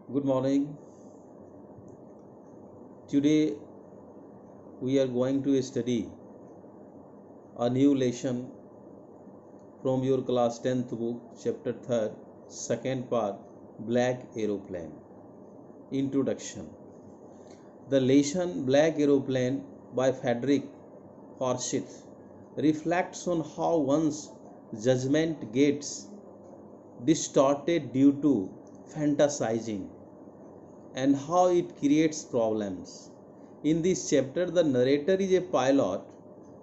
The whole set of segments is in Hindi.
Good morning. Today we are going to study a new lesson from your class 10th book, chapter 3rd, second part, Black Aeroplane. Introduction. The lesson Black Aeroplane by Frederick Forsyth reflects on how one's judgment gets distorted due to fantasizing and how it creates problems. In this chapter, the narrator is a pilot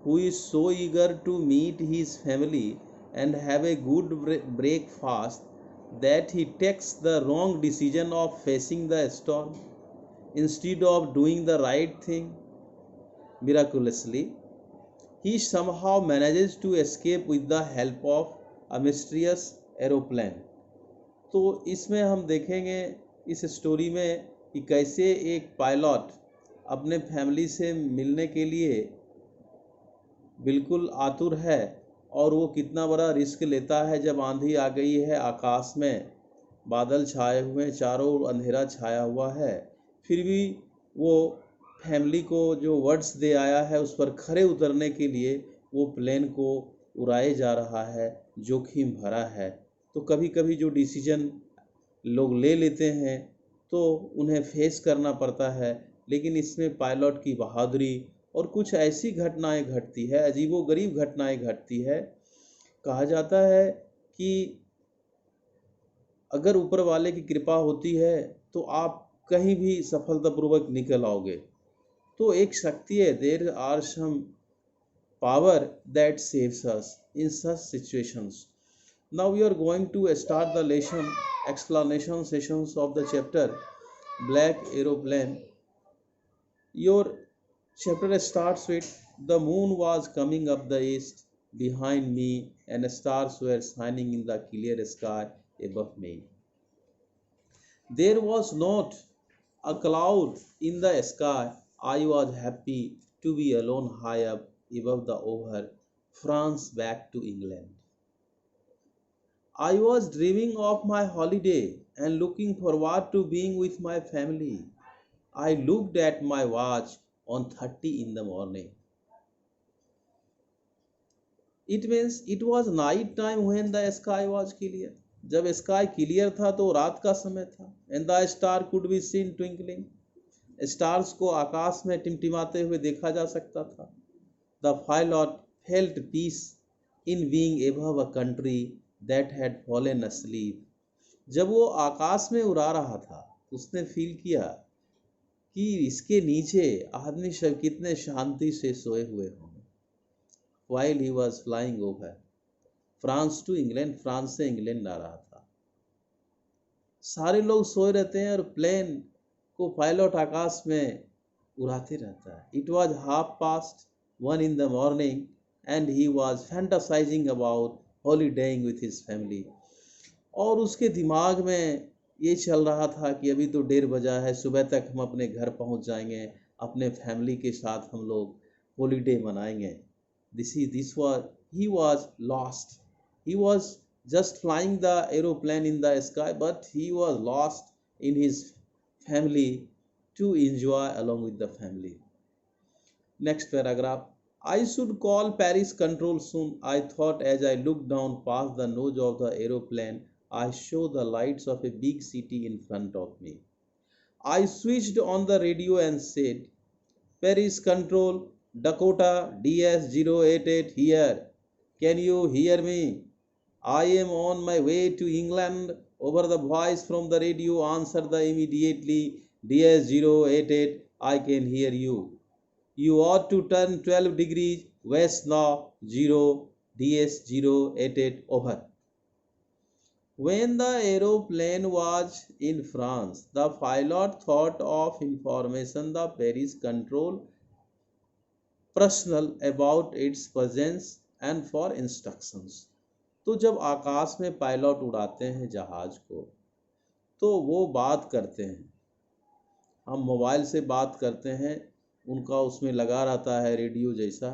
who is so eager to meet his family and have a good breakfast that he takes the wrong decision of facing the storm instead of doing the right thing. Miraculously, he somehow manages to escape with the help of a mysterious aeroplane. तो इसमें हम देखेंगे इस स्टोरी में कि कैसे एक पायलट अपने फैमिली से मिलने के लिए बिल्कुल आतुर है और वो कितना बड़ा रिस्क लेता है जब आंधी आ गई है, आकाश में बादल छाए हुए हैं, चारों ओर अंधेरा छाया हुआ है, फिर भी वो फैमिली को जो वर्ड्स दे आया है उस पर खरे उतरने के लिए वो प्लेन को उड़ाए जा रहा है, जोखिम भरा है। तो कभी कभी जो डिसीजन लोग ले लेते हैं तो उन्हें फेस करना पड़ता है, लेकिन इसमें पायलट की बहादुरी और कुछ ऐसी घटनाएं घटती है, अजीबोगरीब घटनाएं घटती है। कहा जाता है कि अगर ऊपर वाले की कृपा होती है तो आप कहीं भी सफलतापूर्वक निकल आओगे। तो एक शक्ति है, there are some power that saves us in such situations. Now we are going to start the lesson explanation sessions of the chapter Black Aeroplane. Your chapter starts with the moon was coming up the east behind me and stars were shining in the clear sky above me. There was not a cloud in the sky. I was happy to be alone high up above the over France back to England. I was dreaming of my holiday and looking forward to being with my family. I looked at my watch on 30 in the morning. It means it was night time when the sky was clear. जब स्काई क्लियर था तो रात का समय था। And the star could be seen twinkling, stars को आकाश में टिमटिमाते हुए देखा जा सकता था। The pilot felt peace in being above a country that had fallen asleep. जब वो आकाश में उड़ा रहा था उसने फील किया कि इसके नीचे आदमी सब कितने शांति से सोए हुए होंगे। While he was flying over France to England, France से इंग्लैंड आ रहा था। सारे लोग सोए रहते हैं और प्लेन को पायलट आकाश में उड़ाते रहता है। It was 1:30 in the morning and he was fantasizing about holidaying with his family. और उसके दिमाग में ये चल रहा था कि अभी तो 1:30 बजा है, सुबह तक हम अपने घर पहुंच जाएंगे, अपने फैमिली के साथ हम लोग हॉलीडे मनाएंगे। This was he was lost. He was just flying the aeroplane in the sky, but he was lost in his family to enjoy along with the family. Next paragraph. I should call Paris control soon, I thought as I looked down past the nose of the aeroplane. I saw the lights of a big city in front of me. I switched on the radio and said, Paris control, Dakota DS-088 here. Can you hear me? I am on my way to England. Over the voice from the radio answered the immediately, DS-088, I can hear you. You ought to turn 12 degrees west now, 0, DS-088, over. When the aeroplane was in France, the pilot thought of information the Paris control personnel about its presence and for instructions. तो जब आकाश में पायलट उड़ाते हैं जहाज को तो वो बात करते हैं, हम मोबाइल से बात करते हैं, उनका उसमें लगा रहता है रेडियो जैसा,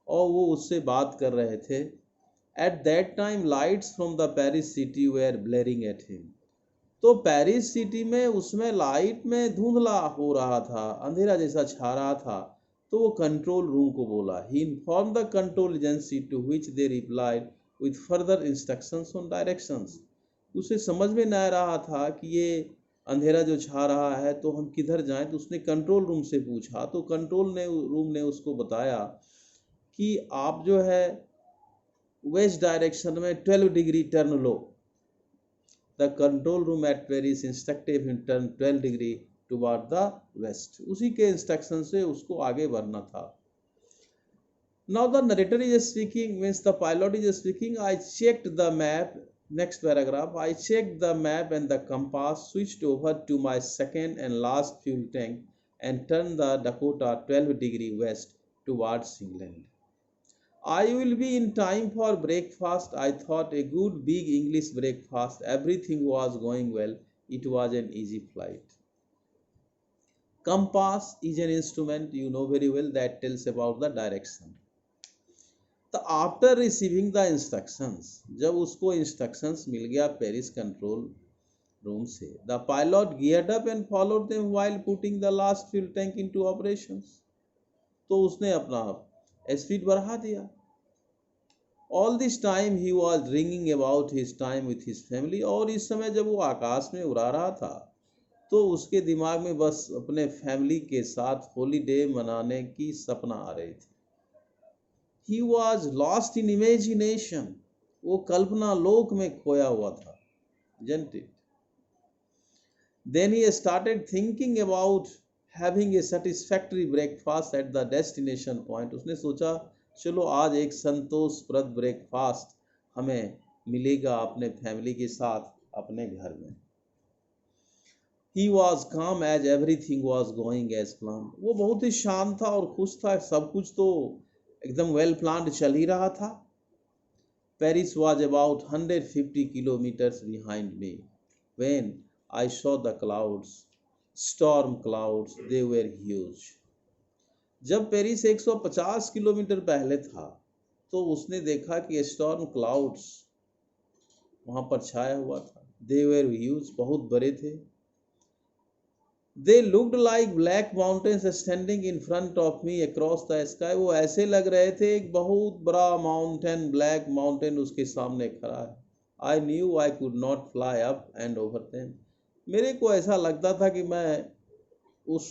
और वो उससे बात कर रहे थे। At that time lights from the Paris city were blaring at him. तो पेरिस सिटी में उसमें लाइट में धुंधला हो रहा था, अंधेरा जैसा छा रहा था। तो वो कंट्रोल रूम को बोला। He inform the control agency to which they replied with further instructions on directions. उसे समझ में नहीं आ रहा था कि ये अंधेरा जो छा रहा है तो हम किधर जाएं। तो उसने कंट्रोल रूम से पूछा, तो कंट्रोल रूम ने उसको बताया कि आप जो है वेस्ट डायरेक्शन में 12 डिग्री टर्न लो। The control room at Paris instructed him turn 12 degree toward the west. उसी के इंस्ट्रक्शन से उसको आगे बढ़ना था। Now the narrator is speaking, means the pilot is speaking. I checked the map. Next paragraph. I checked the map and the compass, switched over to my second and last fuel tank, and turned the Dakota 12 degree west towards England. I will be in time for breakfast. I thought, a good big English breakfast. Everything was going well. It was an easy flight. Compass is an instrument, you know very well, that tells about the direction. तो आफ्टर रिसीविंग द इंस्ट्रक्शंस, जब उसको इंस्ट्रक्शंस मिल गया पेरिस कंट्रोल रूम से, the pilot geared up and followed them while putting the last fuel tank into operations. तो उसने अपना स्पीड बढ़ा दिया। All this time he was drinking about his time with his family. और इस समय जब वो आकाश में उड़ा रहा था तो उसके दिमाग में बस अपने फैमिली के साथ हॉलीडे मनाने की सपना आ रही थी। He was lost in imagination. वो कल्पना लोक में खोया हुआ था, isn't it? Then he started thinking about having a satisfactory breakfast at the destination point. उसने सोचा चलो आज एक संतोषप्रद ब्रेकफास्ट हमें मिलेगा अपने फैमिली के साथ अपने घर में। He was calm as everything was going as planned. वो बहुत ही शांत था और खुश था, सब कुछ तो एकदम वेल प्लान्ड चल ही रहा था। Paris was about 150 kilometres behind me when I saw the clouds, storm clouds, they were huge. जब पेरिस 150 किलोमीटर पहले था तो उसने देखा कि स्टॉर्म क्लाउड्स वहां पर छाया हुआ था। दे वर ह्यूज, बहुत बड़े थे। They looked like black mountains standing in front of me across the sky. वो ऐसे लग रहे थे एक बहुत बड़ा माउंटेन, ब्लैक माउंटेन उसके सामने खड़ा है। I knew I could not fly up and over them. मेरे को ऐसा लगता था कि मैं उस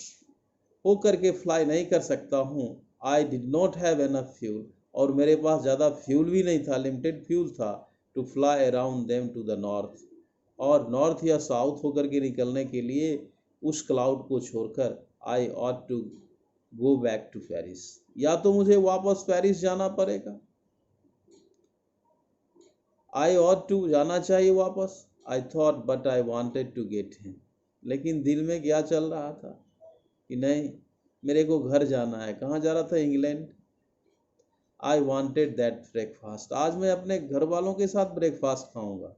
होकर के फ्लाई नहीं कर सकता हूँ। I did not have enough fuel. और मेरे पास ज़्यादा फ्यूल भी नहीं था, लिमिटेड फ्यूल था to fly around them to the north. और नॉर्थ या साउथ होकर के निकलने के लिए उस क्लाउड को छोड़कर I ought to go back to Paris, या तो मुझे वापस पेरिस जाना पड़ेगा। आई ऑट टू, जाना चाहिए वापस। I thought but I wanted to get him. लेकिन दिल में क्या चल रहा था कि नहीं, मेरे को घर जाना है। कहाँ जा रहा था? England. I wanted that breakfast. आज मैं अपने घर वालों के साथ ब्रेकफास्ट खाऊंगा।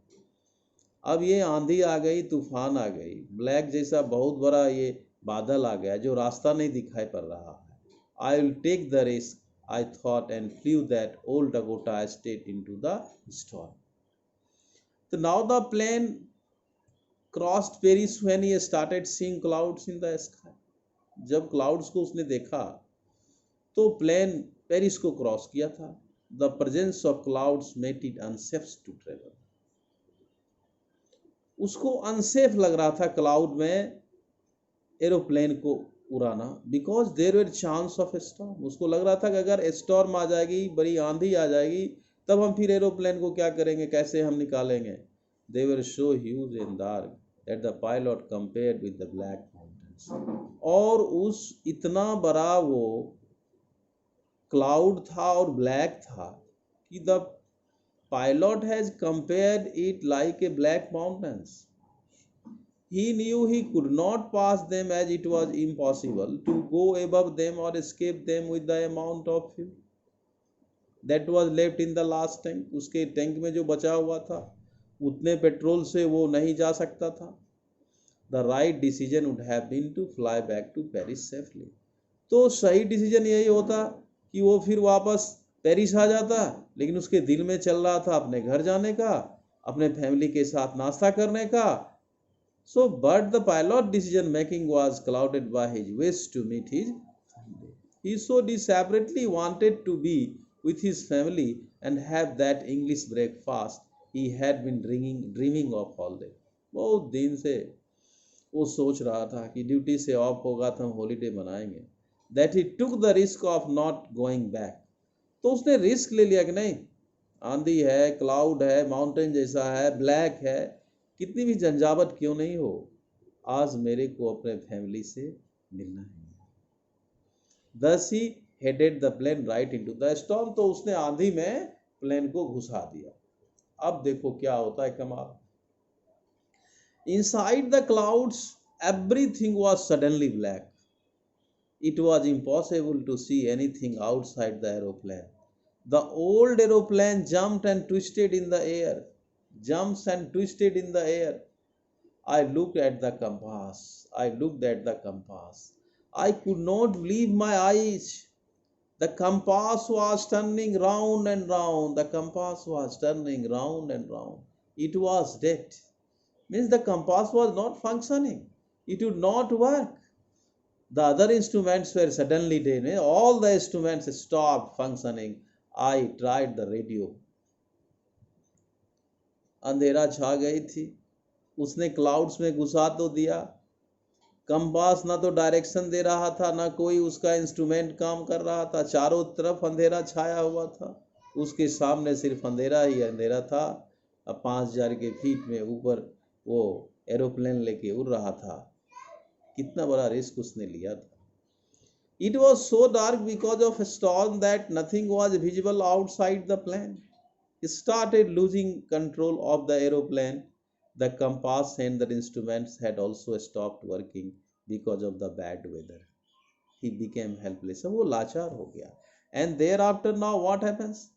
अब ये आंधी आ गई, तूफान आ गई, ब्लैक जैसा बहुत बड़ा ये बादल आ गया जो रास्ता नहीं दिखाई पड़ रहा है। I will take the risk, I thought, and flew that old Dakota straight into the storm. तो now the plane crossed Paris when he started seeing clouds in the sky. जब क्लाउड्स को उसने देखा तो प्लेन पेरिस को क्रॉस किया था। The presence of clouds made it unsafe to travel. उसको अनसेफ लग रहा था क्लाउड में एरोप्लेन को उड़ाना, because there were chance of storm. उसको लग रहा था कि अगर स्टॉर्म आ जाएगी, बड़ी आंधी आ जाएगी, तब हम फिर एरोप्लेन को क्या करेंगे, कैसे हम निकालेंगे। They were so huge in dark that the pilot compared with the black mountains. और उस इतना बड़ा वो क्लाउड था और ब्लैक था कि the pilot has compared it like a black mountains. He knew he could not pass them, as it was impossible to go above them or escape them with the amount of fuel that was left in the last tank. उसके टैंक में जो बचा हुआ था उतने पेट्रोल से वो नहीं जा सकता था। The right decision would have been to fly back to Paris safely. तो सही डिसीजन यही होता कि वो फिर वापस पेरिस आ जाता, लेकिन उसके दिल में चल रहा था अपने घर जाने का, अपने फैमिली के साथ नाश्ता करने का, So but the pilot decision making was clouded by his wish to meet his family. He so desperately wanted to be with his family and have that English breakfast he had been dreaming of all day. बहुत दिन से वो सोच रहा था कि ड्यूटी से ऑफ होगा तो हम हॉलीडे मनाएंगे. That he took the risk of not going back. तो उसने रिस्क ले लिया कि नहीं, आंधी है, क्लाउड है, माउंटेन जैसा है, ब्लैक है, कितनी भी झंझावट क्यों नहीं हो, आज मेरे को अपने फैमिली से मिलना है. Thus he headed the plane right into the storm. तो उसने आंधी में प्लेन को घुसा दिया. अब देखो क्या होता है कमाल. Inside the clouds, everything was suddenly black. It was impossible to see anything outside the aeroplane. The old aeroplane jumped and twisted in the air. Jumps and twisted in the air. I looked at the compass. I looked at the compass. I could not believe my eyes. The compass was turning round and round. The compass was turning round and round. It was dead. Means the compass was not functioning. It would not work. The other instruments were suddenly dead. All the instruments stopped functioning. I tried the radio. अंधेरा छा गई थी. उसने क्लाउड्स में घुसा तो दिया. कंपास ना तो डायरेक्शन दे रहा था, ना कोई उसका इंस्ट्रूमेंट काम कर रहा था. चारों तरफ अंधेरा छाया हुआ था. उसके सामने सिर्फ अंधेरा ही अंधेरा था. अब 5000 के फीट में ऊपर वो एरोप्लेन लेके उड़ रहा था. कितना बड़ा रिस्क उसने लिया था. It was so dark because of a storm that nothing was visible outside the plane. He started losing control of the aeroplane. The compass and the instruments had also stopped working because of the bad weather. He became helpless. वो लाचार हो गया. And thereafter now what happens?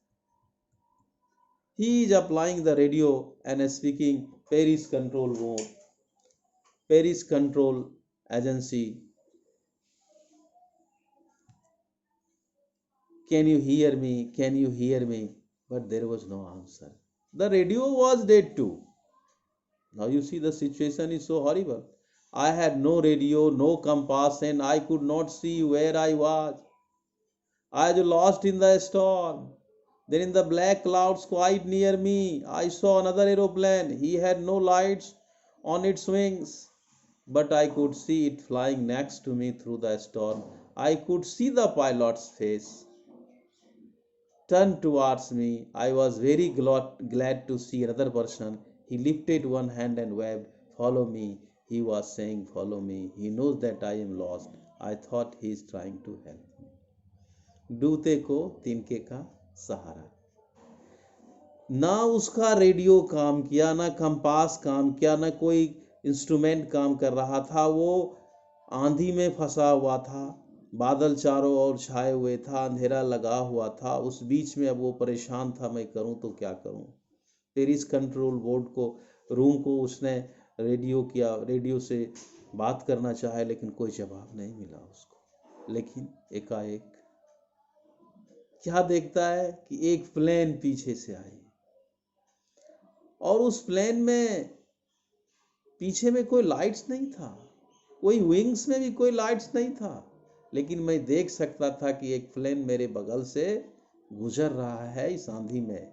He is applying the radio and speaking Paris control mode. Paris control agency. Can you hear me? Can you hear me? But there was no answer. The radio was dead too. Now you see the situation is so horrible. I had no radio, no compass, and I could not see where I was. I was lost in the storm. Then in the black clouds quite near me, I saw another aeroplane. He had no lights on its wings, but I could see it flying next to me through the storm. I could see the pilot's face turned towards me. I was very glad to see another person. He lifted one hand and waved, "Follow me." He was saying, "Follow me." He knows that I am lost. I thought he is trying to help me. डूबते को तिनके का सहारा. ना उसका रेडियो काम किया, ना कंपास काम किया, ना कोई इंस्ट्रूमेंट काम कर रहा था. वो आंधी में फंसा हुआ था. बादल चारों ओर छाए हुए था. अंधेरा लगा हुआ था. उस बीच में अब वो परेशान था, मैं करूं तो क्या करूं. पेरिस कंट्रोल बोर्ड को रूम को उसने रेडियो से बात करना चाहे, लेकिन कोई जवाब नहीं मिला उसको. लेकिन एकाएक क्या देखता है कि एक प्लेन पीछे से आई, और उस प्लेन में पीछे में कोई लाइट्स नहीं था, कोई विंग्स में भी कोई लाइट्स नहीं था, लेकिन मैं देख सकता था कि एक प्लेन मेरे बगल से गुजर रहा है इस आंधी में.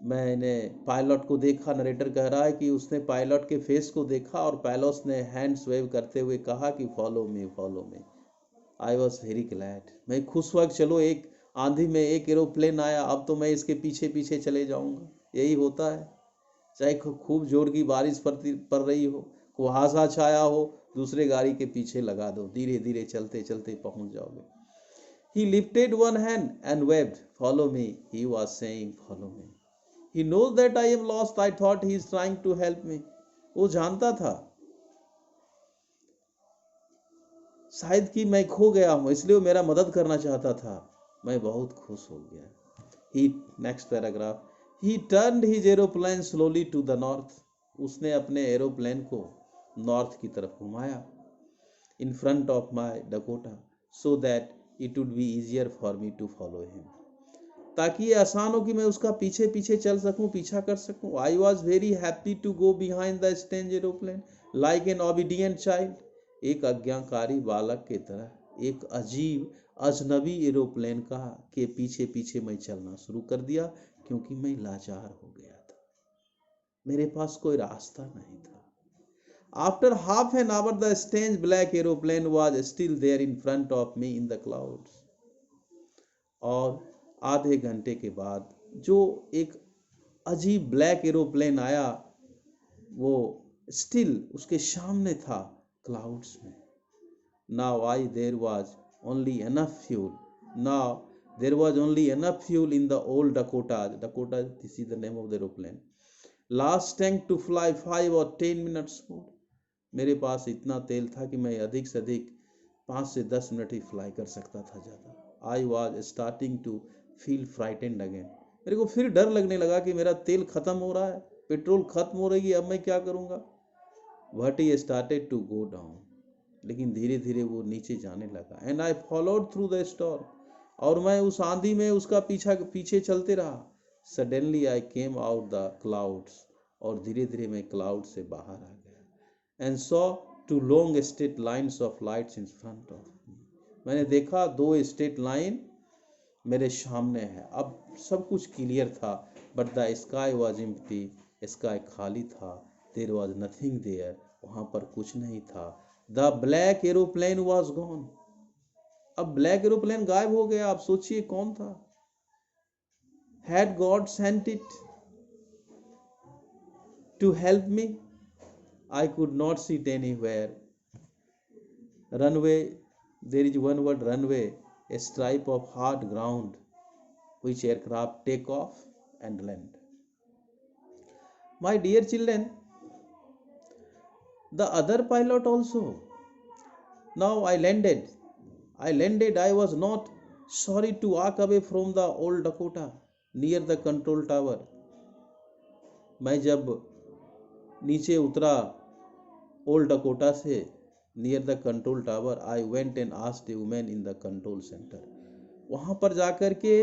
मैंने पायलट को देखा. नरेटर कह रहा है कि उसने पायलट के फेस को देखा और पायलट ने हैंड्स वेव करते हुए कहा कि follow me, follow me. I was very glad. मैं खुश हुआ कि चलो एक आंधी में एक एरोप्लेन आया, अब तो मैं इसके पीछे पीछे चले जाऊंगा. यही होता है, चाहे खूब जोर की बारिश पड़ रही हो, कुहासा छाया हो, दूसरे गाड़ी के पीछे लगा दो, धीरे धीरे चलते चलते पहुंच जाओगे. He lifted one hand and waved, "Follow me." He was saying, "Follow me." He knows that I am lost. I thought he is trying to help me. वो जानता था शायद कि मैं खो गया हूं, इसलिए वो मेरा मदद करना चाहता था. मैं बहुत खुश हो गया. He next paragraph. He turned his aeroplane slowly to the north. उसने अपने एरोप्लेन को नॉर्थ की तरफ घुमाया. In front of my Dakota, so that it would be easier for me to follow him. ताकि ये आसान हो कि मैं उसका पीछे पीछे चल सकूं, पीछा कर सकूं। I was very happy to go behind the strange aeroplane like an obedient child. एक आज्ञाकारी बालक की तरह एक अजीब अजनबी एरोप्लेन का के पीछे पीछे मैं चलना शुरू कर दिया, क्योंकि मैं लाचार हो गया था, मेरे पास कोई रास्ता नहीं था। After half an hour, the strange black aeroplane was still there in front of me in the clouds. और आधे घंटे के बाद जो एक अजीब ब्लैक एरोप्लेन आया, वो स्टिल उसके सामने था क्लाउड्स में। Now there was only enough fuel. Now there was only enough fuel in the old Dakota. Dakota, this is the name of the aeroplane. Last tank to fly 5 or 10 minutes more. मेरे पास इतना तेल था कि मैं अधिक से अधिक 5 से 10 मिनट ही फ्लाई कर सकता था ज़्यादा। I was starting to feel frightened again. मेरे को फिर डर लगने लगा कि मेरा तेल खत्म हो रहा है, पेट्रोल खत्म हो रही है, अब मैं क्या करूँगा। But he started to go down, लेकिन धीरे धीरे वो नीचे जाने लगा। And I followed through the storm, और मैं उस आंधी में उसका पीछे चलते रहा। Suddenly I came out the clouds, और धीरे धीरे मैं क्लाउड से बाहर आ गया। And saw 2 long straight lines of lights in front of me. मैंने देखा 2 स्ट्रेट लाइन मेरे सामने है। अब सब कुछ क्लियर था, but the sky was empty, sky खाली था। देयर वॉज नथिंग देयर, वहाँ पर कुछ नहीं था। The black aeroplane was gone. अब ब्लैक एरोप्लेन गायब हो गया। आप सोचिए कौन था। Had God sent it to help me? I could not see it anywhere. Runway, there is one word runway, a stripe of hard ground which aircraft take off and land. My dear children, the other pilot also. Now I landed. I was not sorry to walk away from the old Dakota near the control tower. मैं जब नीचे उतरा ओल्ड डकोटा से near the control tower, I went and asked A women in the control centre. वहाँ पर जाकर के,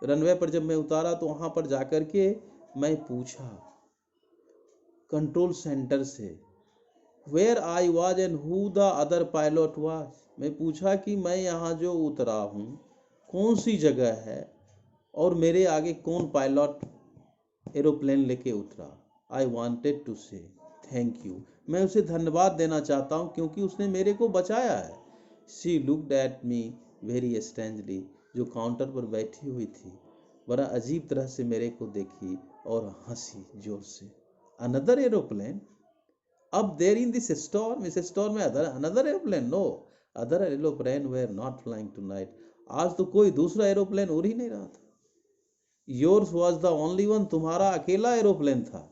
रनवे पर जब मैं उतारा तो वहाँ पर जाकर के मैं पूछा कंट्रोल सेंटर से, where I was and who the other pilot was. मैं पूछा कि मैं यहाँ जो उतरा हूँ कौन सी जगह है, और मेरे आगे कौन पायलट एरोप्लेन लेके उतरा। आई वांटेड टू से थैंक यू, मैं उसे धन्यवाद देना चाहता हूँ क्योंकि उसने मेरे को बचाया है। She looked at me very strangely, जो काउंटर पर बैठी हुई थी बड़ा अजीब तरह से मेरे को देखी और हंसी जोर से। Another aeroplane, up there in this storm, इस स्टॉर्म में another aeroplane? No, other aeroplane were not flying tonight. आज तो कोई दूसरा एरोप्लेन उड़ ही नहीं रहा था। Yours was the only one, तुम्हारा अकेला एरोप्लेन था।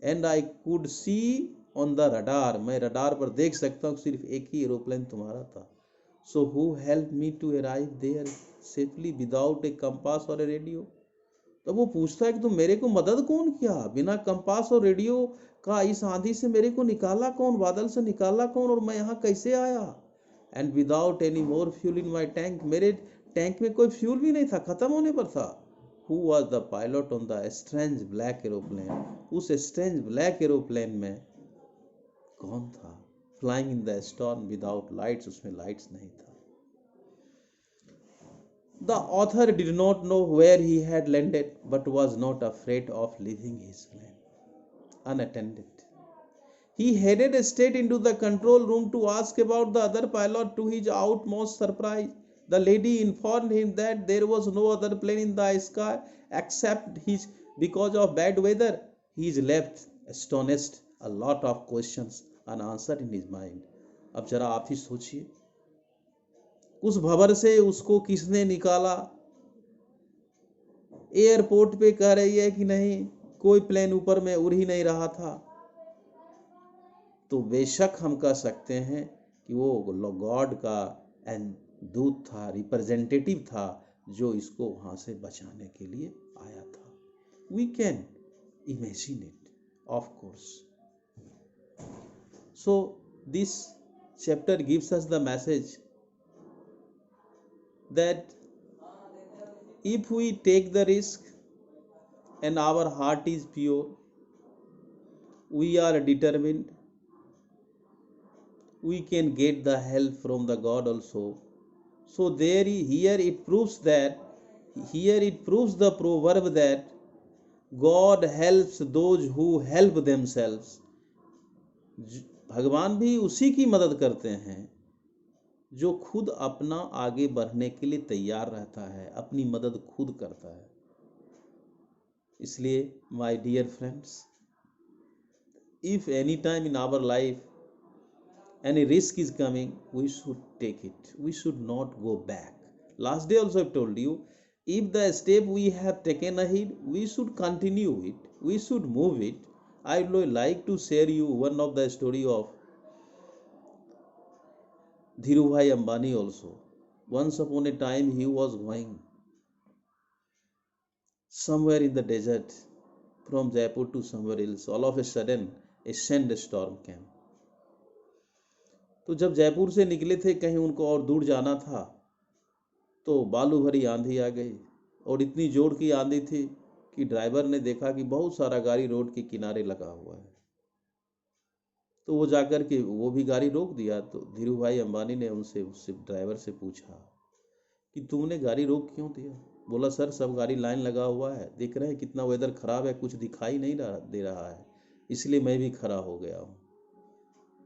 And I could see on the radar, मैं रडार पर देख सकता हूँ सिर्फ एक ही एरोप्लेन तुम्हारा था। So who help me to arrive there safely without a compass और ए रेडियो। तो वो पूछता है कि तुम मेरे को मदद कौन किया, बिना कंपास और रेडियो का इस आंधी से मेरे को निकाला कौन, बादल से निकाला कौन, और मैं यहाँ कैसे आया। And without any more fuel in my tank, मेरे टैंक में कोई फ्यूल भी नहीं था, खत्म होने पर था। Who was the pilot on the strange black aeroplane? उस strange black aeroplane में कौन था? Flying in the storm without lights, उसमें lights नहीं था। The author did not know where he had landed, but was not afraid of leaving his plane unattended. He headed straight into the control room to ask about the other pilot. To his utmost surprise, the lady informed him that there was no other plane in the sky except his. Because of bad weather, he is left astonished, a lot of questions unanswered in his mind. अब जरा आप ही सोचिए, उस भंवर से उसको किसने निकाला। एयरपोर्ट पे कह रही है कि नहीं, कोई प्लेन ऊपर में उड़ ही नहीं रहा था। तो बेशक हम कह सकते हैं कि वो गॉड का दूत था, रिप्रेजेंटेटिव था, जो इसको वहां से बचाने के लिए आया था। We can imagine it, of course. So this chapter gives us the message that If we take the risk and our heart is pure, we are determined, we can get the help from the God also. So here it proves the proverb that God helps those who help themselves. भगवान भी उसी की मदद करते हैं जो खुद अपना आगे बढ़ने के लिए तैयार रहता है, अपनी मदद खुद करता है। इसलिए my dear friends, if any time in our life any risk is coming, we should take it. We should not go back. Last day also I told you, if the step we have taken ahead, we should continue it. We should move it. I would like to share you one of the story of Dhirubhai Ambani also. Once upon a time he was going somewhere in the desert from Jaipur to somewhere else. All of a sudden a sandstorm came. तो जब जयपुर से निकले थे, कहीं उनको और दूर जाना था, तो बालू भरी आंधी आ गई और इतनी जोर की आंधी थी कि ड्राइवर ने देखा कि बहुत सारा गाड़ी रोड के किनारे लगा हुआ है। तो वो जाकर के वो भी गाड़ी रोक दिया। तो धीरूभाई अंबानी ने उनसे उससे ड्राइवर से पूछा कि तुमने गाड़ी रोक क्यों दिया? बोला सर, सब गाड़ी लाइन लगा हुआ है, देख रहे हैं कितना वेदर खराब है, कुछ दिखाई नहीं दे रहा है, इसलिए मैं भी खड़ा हो गया हूँ।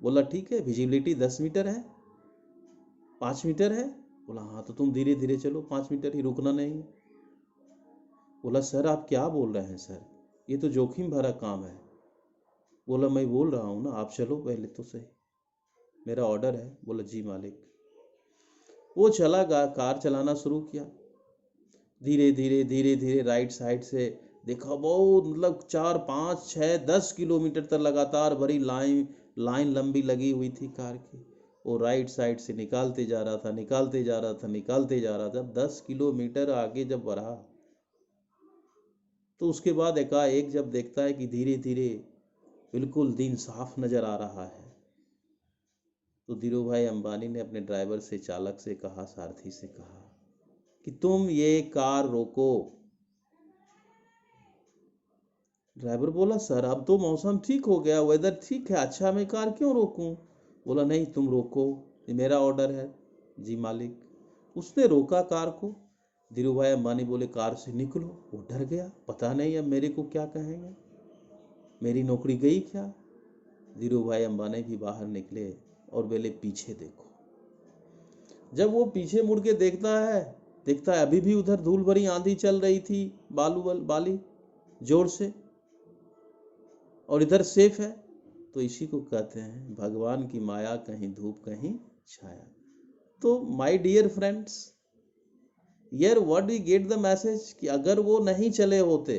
बोला ठीक है, विजिबिलिटी 10 मीटर है, 5 मीटर है? बोला हाँ, तो तुम धीरे धीरे चलो, 5 मीटर ही, रुकना नहीं। बोला सर आप क्या बोल रहे हैं सर, ये तो जोखिम भरा काम है। बोला मैं बोल रहा हूँ ना, आप चलो पहले तो सही, मेरा ऑर्डर है। बोला जी मालिक। वो चला कार चलाना शुरू किया, धीरे धीरे धीरे धीरे राइट साइड से देखा, बहुत मतलब 4, 5, 6, 10 किलोमीटर तक लगातार बड़ी लाइन लंबी लगी हुई थी कार की। वो राइट साइड से निकालते जा रहा था, निकालते जा रहा था, निकालते जा रहा था। 10 किलोमीटर आगे जब बढ़ा तो उसके बाद एकाएक जब देखता है कि धीरे धीरे बिल्कुल दिन साफ नजर आ रहा है, तो धीरूभाई अंबानी ने अपने ड्राइवर से, चालक से कहा, सारथी से कहा कि तुम ये कार रोको। ड्राइवर बोला सर अब तो मौसम ठीक हो गया, वेदर ठीक है, अच्छा मैं कार क्यों रोकूं? बोला नहीं तुम रोको, ये मेरा ऑर्डर है। जी मालिक। उसने रोका कार को। धीरूभाई अंबानी बोले कार से निकलो। वो डर गया, पता नहीं अब मेरे को क्या कहेंगे, मेरी नौकरी गई क्या? धीरूभाई अंबानी भी बाहर निकले और बोले पीछे देखो। जब वो पीछे मुड़ के देखता है अभी भी उधर धूल भरी आंधी चल रही थी, बाली जोर से, और इधर सेफ है। तो इसी को कहते हैं भगवान की माया, कहीं धूप कहीं छाया। तो my dear friends, here what we get the message कि अगर वो नहीं चले होते,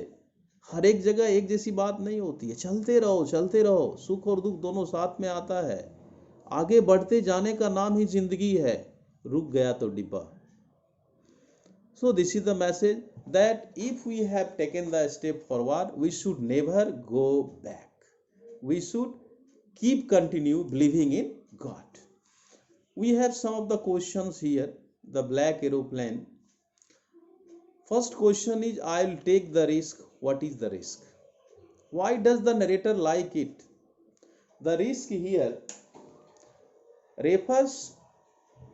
हर एक जगह एक जैसी बात नहीं होती है, चलते रहो, सुख और दुख दोनों साथ में आता है, आगे बढ़ते जाने का नाम ही जिंदगी है, रुक गया तो डिब्बा। So this is the message that if we have taken the step forward, we should never go back. We should continue believing in God. We have some of the questions here. The black aeroplane. First question is, I'll take the risk. What is the risk? Why does the narrator like it? The risk here refers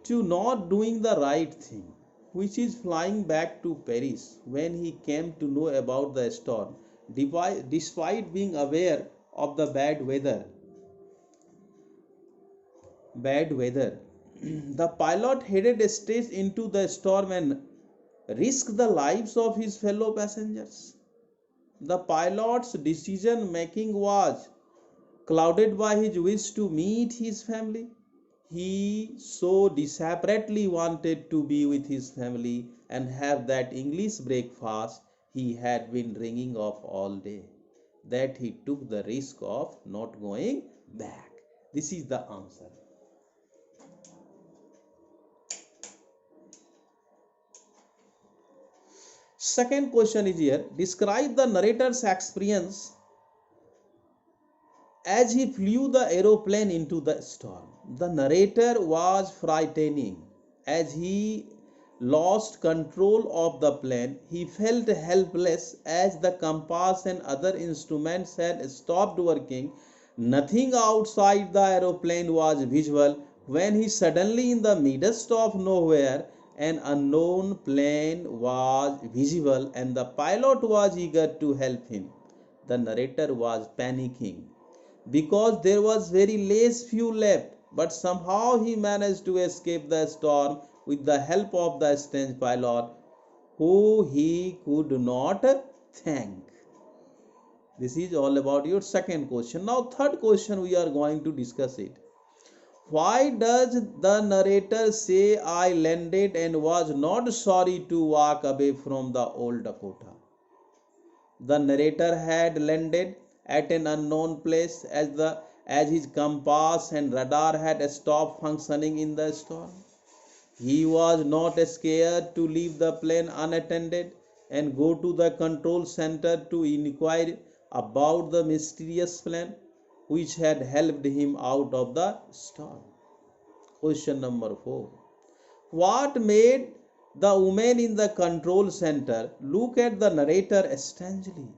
to not doing the right thing, which is flying back to Paris when he came to know about the storm, despite being aware of the bad weather. The pilot headed straight into the storm and risked the lives of his fellow passengers. The pilot's decision making was clouded by his wish to meet his family. He so desperately wanted to be with his family and have that English breakfast he had been dreaming of all day, that he took the risk of not going back. This is the answer. Second question is here, describe the narrator's experience as he flew the aeroplane into the storm. The narrator was frightening as he lost control of the plane. He felt helpless as the compass and other instruments had stopped working. Nothing outside the aeroplane was visible when he suddenly, in the midst of nowhere, an unknown plane was visible and the pilot was eager to help him. The narrator was panicking because there was very less fuel left, but somehow he managed to escape the storm with the help of the strange pilot who he could not thank. This is all about your second question. Now, third question we are going to discuss it. Why does the narrator say I landed and was not sorry to walk away from the old Dakota? The narrator had landed at an unknown place as his compass and radar had stopped functioning in the storm. He was not scared to leave the plane unattended and go to the control center to inquire about the mysterious plane which had helped him out of the storm. Question number 4. What made the woman in the control center look at the narrator strangely?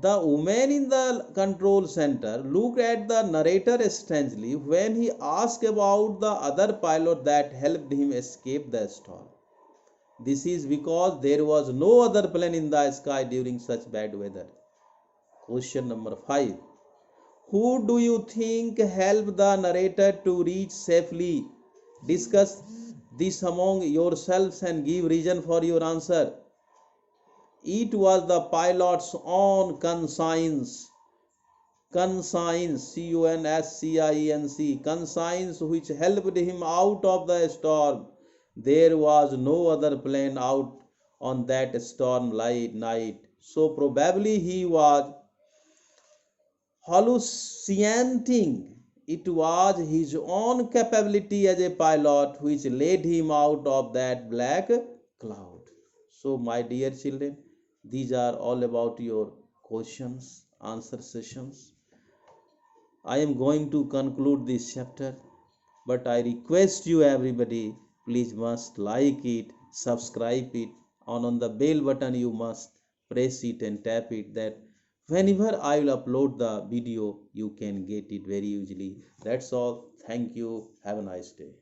The woman in the control center looked at the narrator strangely when he asked about the other pilot that helped him escape the storm. This is because there was no other plane in the sky during such bad weather. Question number 5. Who do you think helped the narrator to reach safely? Discuss this among yourselves and give reason for your answer. It was the pilot's own conscience, conscience which helped him out of the storm. There was no other plane out on that storm light night, so probably he was hallucinating. It was his own capability as a pilot which led him out of that black cloud. So, my dear children, these are all about your questions, answer sessions. I am going to conclude this chapter, but I request you, everybody, please must like it, subscribe it, and on the bell button you must press it and tap it, that whenever I will upload the video, you can get it very easily. That's all. Thank you. Have a nice day.